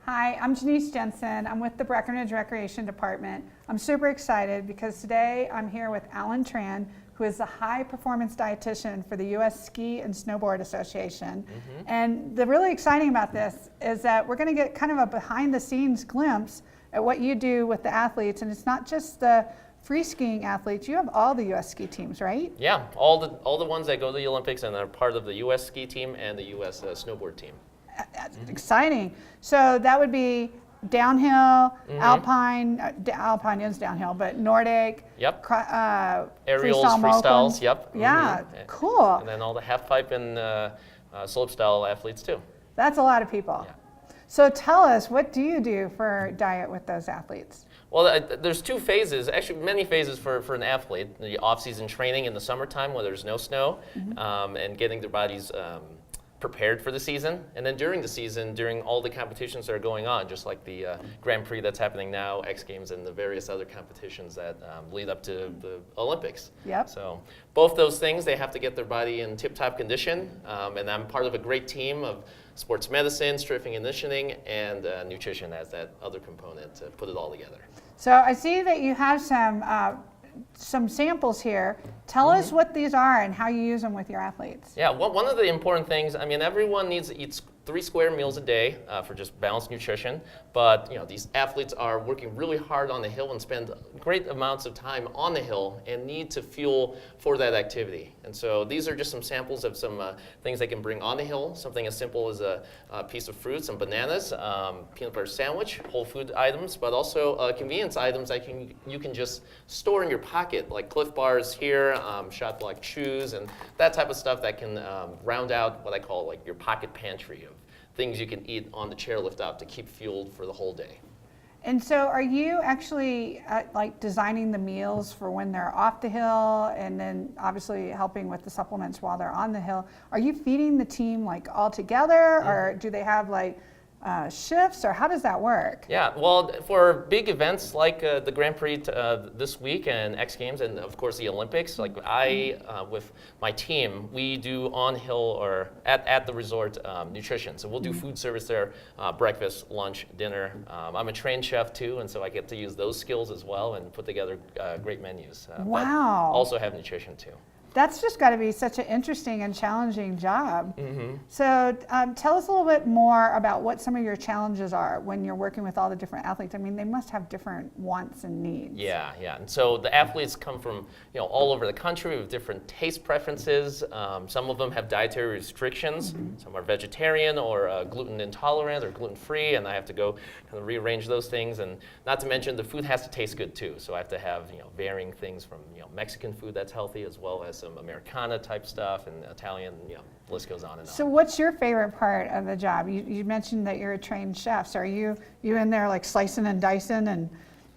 Hi, I'm Jenise Jensen. I'm with the Breck Recreation Department. I'm super excited because today I'm here with Tran, who is the High Performance Dietitian for the U.S. Ski and Snowboard Association. And the really exciting about this is that we're going to get kind of a behind the scenes glimpse at what you do with the athletes. And it's not just the free skiing athletes, you have all the U.S. ski teams, right? Yeah, all the ones that go to the Olympics and are part of the U.S. ski team and the U.S. Snowboard team. Exciting. So that would be downhill, alpine, alpine is downhill, but Nordic, Yep. Aerials, freestyles, yep. Yeah, cool. And then all the half pipe and slopestyle athletes too. That's a lot of people. Yeah. So tell us, what do you do for diet with those athletes? Well, there's two phases, actually many phases for an athlete. The off-season training in the summertime when there's no snow, and getting their bodies prepared for the season, and then during the season, during all the competitions that are going on, just like the Grand Prix that's happening now, X Games, and the various other competitions that lead up to the Olympics. Yep. So both those things, they have to get their body in tip-top condition, and I'm part of a great team of sports medicine, strengthening and conditioning, and nutrition as that other component to put it all together. So I see that you have some samples here. Tell us what these are and how you use them with your athletes. Yeah, one of the important things, I mean, everyone needs to eat 3 square meals a day for just balanced nutrition, but these athletes are working really hard on the hill and spend great amounts of time on the hill and need to fuel for that activity. And so these are just some samples of some things they can bring on the hill, something as simple as a piece of fruit, some bananas, peanut butter sandwich, whole food items, but also convenience items that you can just store in your pocket, like Cliff Bars here, shot block chews, and that type of stuff that can round out what I call like your pocket pantry of things you can eat on the chairlift up to keep fueled for the whole day. And so are you actually like designing the meals for when they're off the hill, and then obviously helping with the supplements while they're on the hill? Are you feeding the team like all together, or do they have like shifts, or how does that work? Yeah, well, for big events like the Grand Prix this week and X Games and of course the Olympics, like I, with my team, we do on-hill or at the resort nutrition. So we'll do food service there, breakfast, lunch, dinner. I'm a trained chef too, and so I get to use those skills as well and put together great menus. Wow. But also have nutrition too. That's just got to be such an interesting and challenging job. So tell us a little bit more about what some of your challenges are when you're working with all the different athletes. I mean, they must have different wants and needs. Yeah. And so the athletes come from all over the country with different taste preferences. Some of them have dietary restrictions. Some are vegetarian or gluten intolerant or gluten free, and I have to go kind of rearrange those things. And not to mention the food has to taste good too. So I have to have varying things from Mexican food that's healthy, as well as some Americana type stuff and Italian, the list goes on and on. So what's your favorite part of the job? You mentioned that you're a trained chef. So are you in there like slicing and dicing and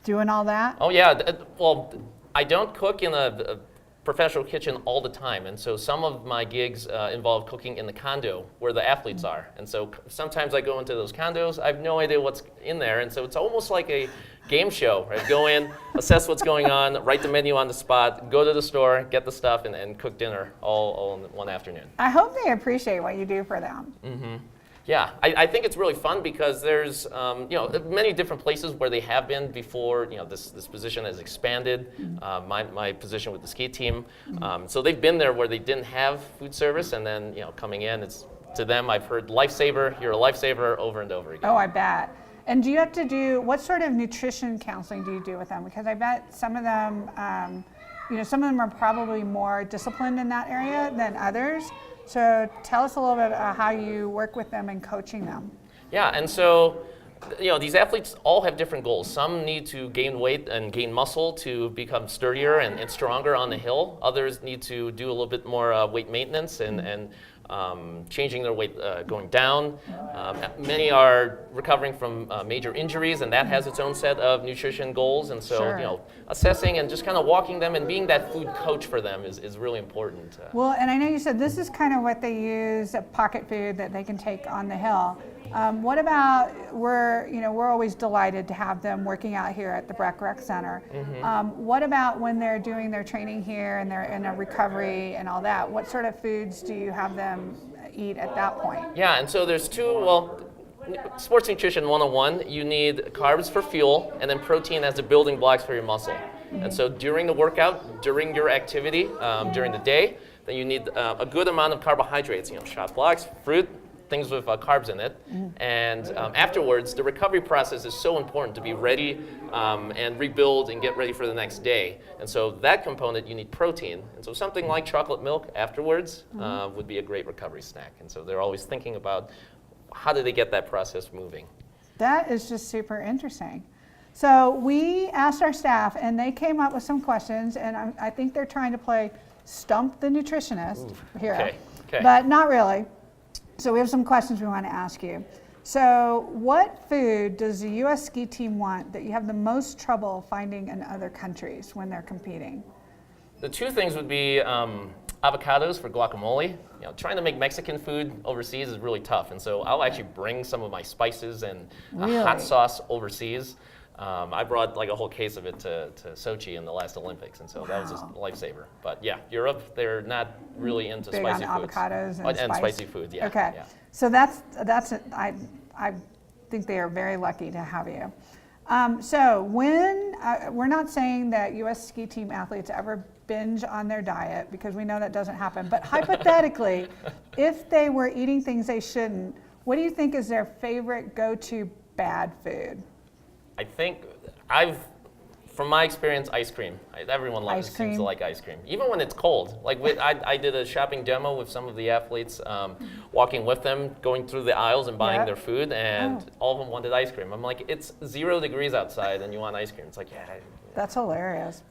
doing all that? Oh yeah, well, I don't cook in a professional kitchen all the time, and so some of my gigs involve cooking in the condo where the athletes are. And so sometimes I go into those condos, I have no idea what's in there, and so it's almost like a game show, right? Go in, assess what's going on, write the menu on the spot, go to the store, get the stuff, and cook dinner all in one afternoon. I hope they appreciate what you do for them. Yeah, I think it's really fun because there's many different places where they have been before. This position has expanded. My position with the ski team, so they've been there where they didn't have food service, and then coming in, it's to them I've heard lifesaver. You're a lifesaver over and over again. Oh, I bet. And do you have to do, what sort of nutrition counseling do you do with them? Because I bet some of them, some of them are probably more disciplined in that area than others. So tell us a little bit about how you work with them and coaching them. Yeah, and so these athletes all have different goals. Some need to gain weight and gain muscle to become sturdier and stronger on the hill. Others need to do a little bit more weight maintenance and changing their weight going down. Many are recovering from major injuries, and that has its own set of nutrition goals. And so, assessing and just kind of walking them and being that food coach for them is really important. Well, and I know you said this is kind of what they use, pocket food that they can take on the hill. What about, we're always delighted to have them working out here at the Breck Rec Center. What about when they're doing their training here and they're in a recovery and all that? What sort of foods do you have them eat at that point? Yeah, and so there's two, well, sports nutrition 101, you need carbs for fuel and then protein as the building blocks for your muscle. And so during the workout, during your activity, during the day, then you need a good amount of carbohydrates, shot blocks, fruit, things with carbs in it. And afterwards, the recovery process is so important to be ready and rebuild and get ready for the next day. And so that component, you need protein. And so something like chocolate milk afterwards would be a great recovery snack. And so they're always thinking about how do they get that process moving. That is just super interesting. So we asked our staff, and they came up with some questions, and I think they're trying to play Stump the Nutritionist here, Okay. but not really. So we have some questions we want to ask you. So what food does the U.S. ski team want that you have the most trouble finding in other countries when they're competing? The two things would be avocados for guacamole. Trying to make Mexican food overseas is really tough, and so I'll actually bring some of my spices and hot sauce overseas. I brought like a whole case of it to Sochi in the last Olympics, and so that was just a lifesaver. But yeah, Europe, they're not really into Big spicy on foods. avocados and spice. Spicy foods, yeah. Okay, yeah. so I think they are very lucky to have you. So when we're not saying that U.S. ski team athletes ever binge on their diet, because we know that doesn't happen, but hypothetically, if they were eating things they shouldn't, what do you think is their favorite go-to bad food? I think from my experience, ice cream. Everyone seems to like ice cream, even when it's cold. Like I did a shopping demo with some of the athletes, walking with them, going through the aisles and buying their food, and all of them wanted ice cream. I'm like, it's 0 degrees outside and you want ice cream. It's like, yeah. That's hilarious.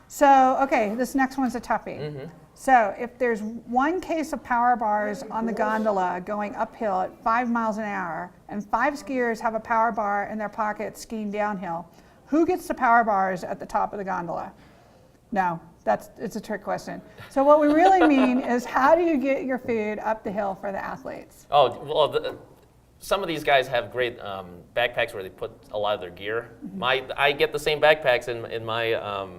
So, okay, this next one's a toughie. So if there's one case of power bars on the gondola going uphill at 5 miles an hour and 5 skiers have a power bar in their pocket skiing downhill, who gets the power bars at the top of the gondola? No, it's a trick question. So what we really mean is, how do you get your food up the hill for the athletes? Oh, well, some of these guys have great backpacks where they put a lot of their gear. I get the same backpacks in my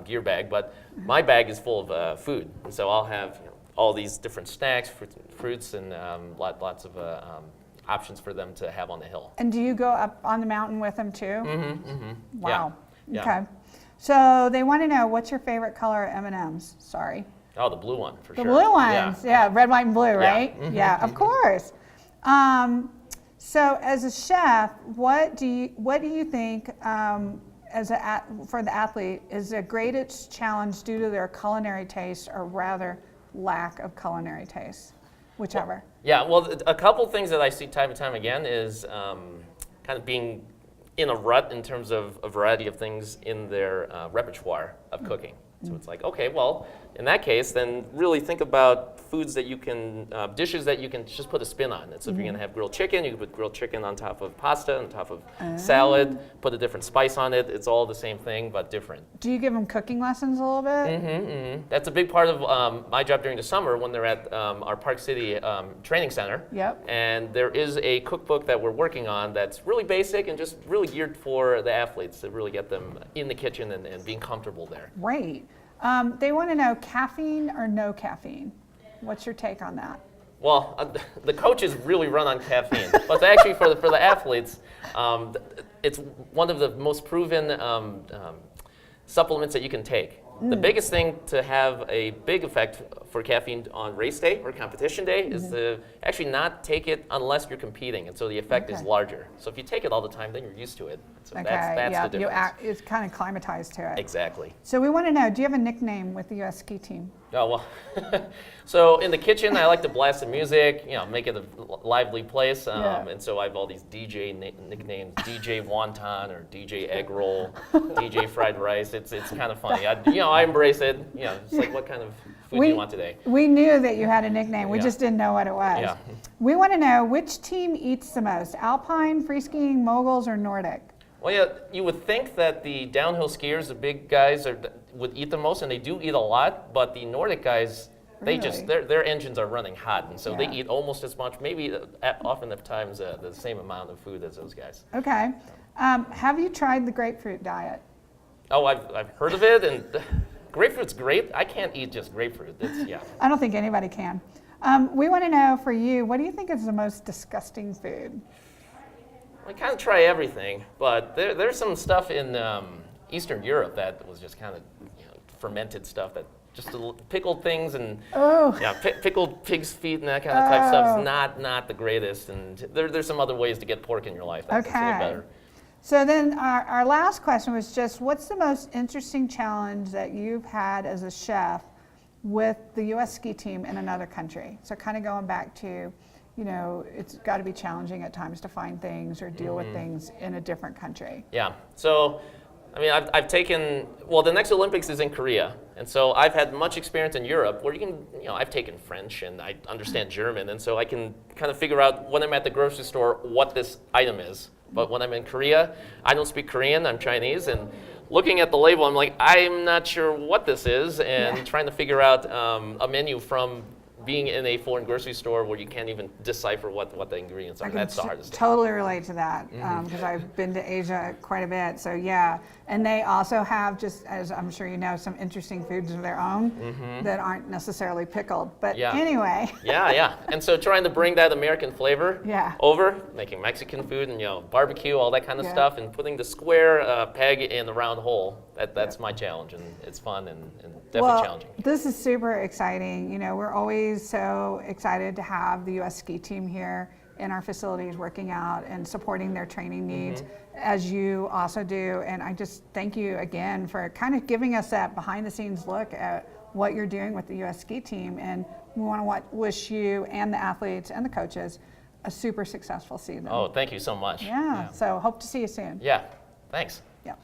gear bag, but my bag is full of food. And so I'll have all these different snacks, fruits, and lots of options for them to have on the hill. And do you go up on the mountain with them too? Wow. Yeah. Okay. So they want to know, what's your favorite color of M&Ms? Sorry. Oh, the blue one, for sure. The blue ones, yeah, red, white, and blue, right? Yeah, of course. So as a chef, what do you think for the athlete is the greatest challenge due to their culinary taste, or rather lack of culinary taste? Whichever. Well, a couple things that I see time and time again is kind of being in a rut in terms of a variety of things in their repertoire of cooking. So it's like, okay, well, in that case, then really think about foods that you can, dishes that you can just put a spin on. And so if you're gonna have grilled chicken, you can put grilled chicken on top of pasta, on top of salad, put a different spice on it. It's all the same thing, but different. Do you give them cooking lessons a little bit? That's a big part of my job during the summer when they're at our Park City training center. Yep. And there is a cookbook that we're working on that's really basic and just really geared for the athletes to really get them in the kitchen and being comfortable there. Great. They want to know, caffeine or no caffeine? What's your take on that? Well, the coaches really run on caffeine, but actually for the athletes, it's one of the most proven supplements that you can take. The biggest thing to have a big effect for caffeine on race day or competition day is to actually not take it unless you're competing, and so the effect is larger. So if you take it all the time, then you're used to it. So that's the difference. It's kind of climatized to it. Exactly. So we want to know, do you have a nickname with the U.S. ski team? Oh, well, so in the kitchen, I like to blast the music, make it a lively place. And so I have all these DJ nicknames, DJ Wonton or DJ Egg Roll, DJ Fried Rice. It's kind of funny. I embrace it. It's like, what kind of food do you want today? We knew that you had a nickname. We just didn't know what it was. Yeah. We want to know, which team eats the most? Alpine, free skiing, moguls, or Nordic? Well, yeah, you would think that the downhill skiers, the big guys, would eat the most, and they do eat a lot. But the Nordic guys, their engines are running hot, and so they eat almost as much, maybe often at times the same amount of food as those guys. Okay. Have you tried the grapefruit diet? Oh, I've heard of it, and grapefruit's great. I can't eat just grapefruit. I don't think anybody can. We want to know, for you, what do you think is the most disgusting food? I kind of try everything, but there's some stuff in Eastern Europe that was just kind of fermented stuff that just pickled things and pickled pig's feet and that kind of type stuff is not the greatest. And there's some other ways to get pork in your life that's a little better. So then our last question was just, what's the most interesting challenge that you've had as a chef with the U.S. ski team in another country? So kind of going back to, it's got to be challenging at times to find things or deal with things in a different country. Yeah. So, I mean, I've taken, the next Olympics is in Korea. And so I've had much experience in Europe where you can, I've taken French and I understand German. And so I can kind of figure out when I'm at the grocery store what this item is. But when I'm in Korea, I don't speak Korean, I'm Chinese. And looking at the label, I'm like, I'm not sure what this is. And trying to figure out a menu from being in a foreign grocery store where you can't even decipher what the ingredients are. That's the hardest thing. Totally relate to that because I've been to Asia quite a bit. So yeah, and they also have, just as I'm sure you know, some interesting foods of their own that aren't necessarily pickled. But anyway. Yeah. And so trying to bring that American flavor over, making Mexican food and barbecue, all that kind of stuff, and putting the square peg in the round hole. That's my challenge, and it's fun and definitely challenging. This is super exciting. We're always so excited to have the U.S. ski team here in our facilities working out and supporting their training needs, as you also do. And I just thank you again for kind of giving us that behind the scenes look at what you're doing with the U.S. ski team. And we want to wish you and the athletes and the coaches a super successful season. Oh, thank you so much. Yeah. So hope to see you soon. Yeah, thanks. Yeah.